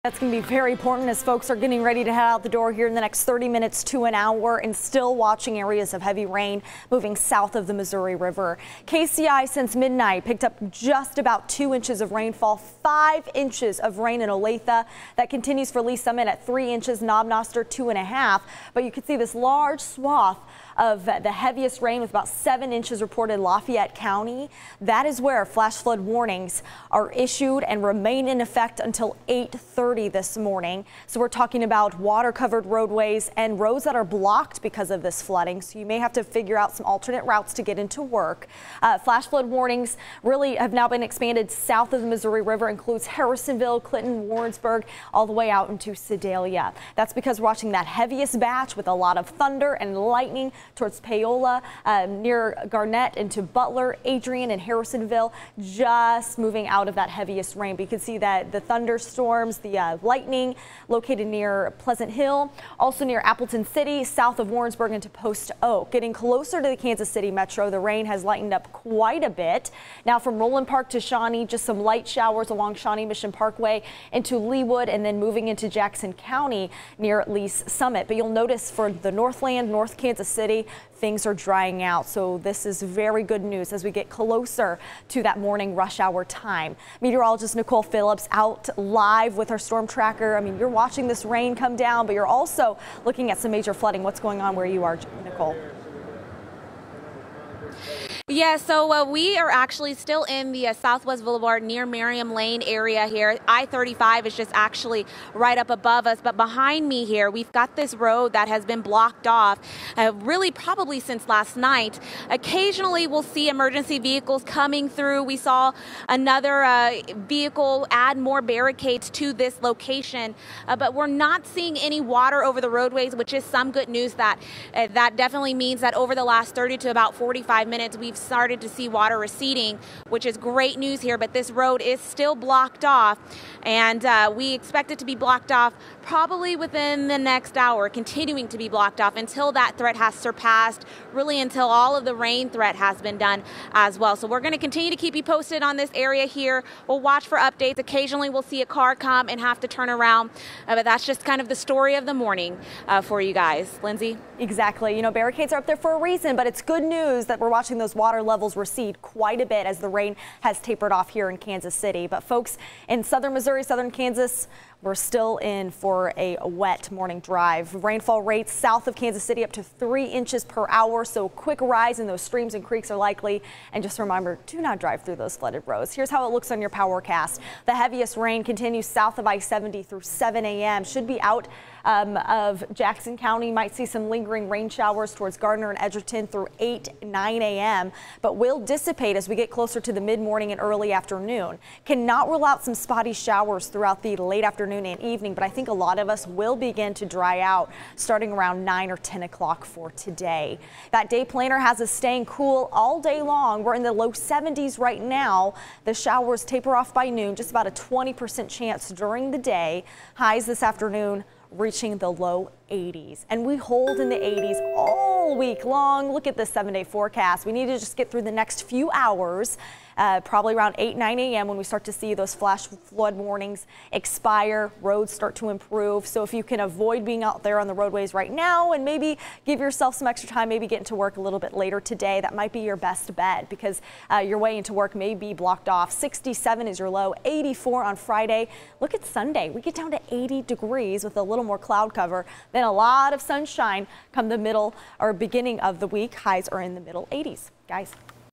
That's going to be very important as folks are getting ready to head out the door here in the next 30 minutes to an hour, and still watching areas of heavy rain moving south of the Missouri River. KCI since midnight picked up just about 2 inches of rainfall, 5 inches of rain in Olathe. That continues for Lee Summit at 3 inches, Knob Noster 2.5. But you can see this large swath of the heaviest rain with about 7 inches reported in Lafayette County. That is where flash flood warnings are issued and remain in effect until 8:30 this morning. So we're talking about water covered roadways and roads that are blocked because of this flooding. So you may have to figure out some alternate routes to get into work. Flash flood warnings really have now been expanded south of the Missouri River, includes Harrisonville, Clinton, Warrensburg, all the way out into Sedalia. That's because we're watching that heaviest batch with a lot of thunder and lightning towards Paola, near Garnett into Butler, Adrian, and Harrisonville, just moving out of that heaviest rain. But you can see that the thunderstorms, the lightning located near Pleasant Hill, also near Appleton City, south of Warrensburg into Post Oak. Getting closer to the Kansas City metro, the rain has lightened up quite a bit. Now from Roland Park to Shawnee, just some light showers along Shawnee Mission Parkway into Leawood, and then moving into Jackson County near Lee's Summit. But you'll notice for the Northland, North Kansas City, things are drying out. So this is very good news as we get closer to that morning rush hour time. Meteorologist Nicole Phillips out live with our storm tracker. I mean, you're watching this rain come down, but you're also looking at some major flooding. What's going on where you are, Nicole? Yeah, so we are actually still in the Southwest Villard near Merriam Lane area here. I-35 is just actually right up above us, but behind me here, we've got this road that has been blocked off really probably since last night. Occasionally we'll see emergency vehicles coming through. We saw another vehicle add more barricades to this location, but we're not seeing any water over the roadways, which is some good news. That definitely means that over the last 30 to about 45 minutes, we've started to see water receding, which is great news here. But this road is still blocked off, and we expect it to be blocked off probably within the next hour, continuing to be blocked off until that threat has surpassed, really until all of the rain threat has been done as well. So we're going to continue to keep you posted on this area here. We'll watch for updates. Occasionally we'll see a car come and have to turn around, but that's just kind of the story of the morning for you guys. Lindsay? Exactly. You know, barricades are up there for a reason, but it's good news that we're watching those water levels recede quite a bit as the rain has tapered off here in Kansas City. But folks in southern Missouri, southern Kansas, we're still in for a wet morning drive. Rainfall rates south of Kansas City up to 3 inches per hour, so quick rise in those streams and creeks are likely. And just a reminder, do not drive through those flooded roads. Here's how it looks on your Powercast. The heaviest rain continues south of I-70 through 7 a.m. Should be out of Jackson County. Might see some lingering rain showers towards Gardner and Edgerton through 9 a.m. but will dissipate as we get closer to the mid-morning and early afternoon. Cannot rule out some spotty showers throughout the late afternoon and evening, but I think a lot of us will begin to dry out starting around 9 or 10 o'clock for today. That day planner has us staying cool all day long. We're in the low 70s right now. The showers taper off by noon, just about a 20% chance during the day. Highs this afternoon reaching the low 80s, and we hold in the 80s all week long. Look at the 7-day forecast. We need to just get through the next few hours, probably around 9 a.m. when we start to see those flash flood warnings expire, roads start to improve. So if you can avoid being out there on the roadways right now and maybe give yourself some extra time, maybe get into work a little bit later today, that might be your best bet, because your way into work may be blocked off. 67 is your low, 84 on Friday. Look at Sunday. We get down to 80 degrees with a little more cloud cover. Then a lot of sunshine come the middle or beginning of the week. Highs are in the middle 80s. Guys.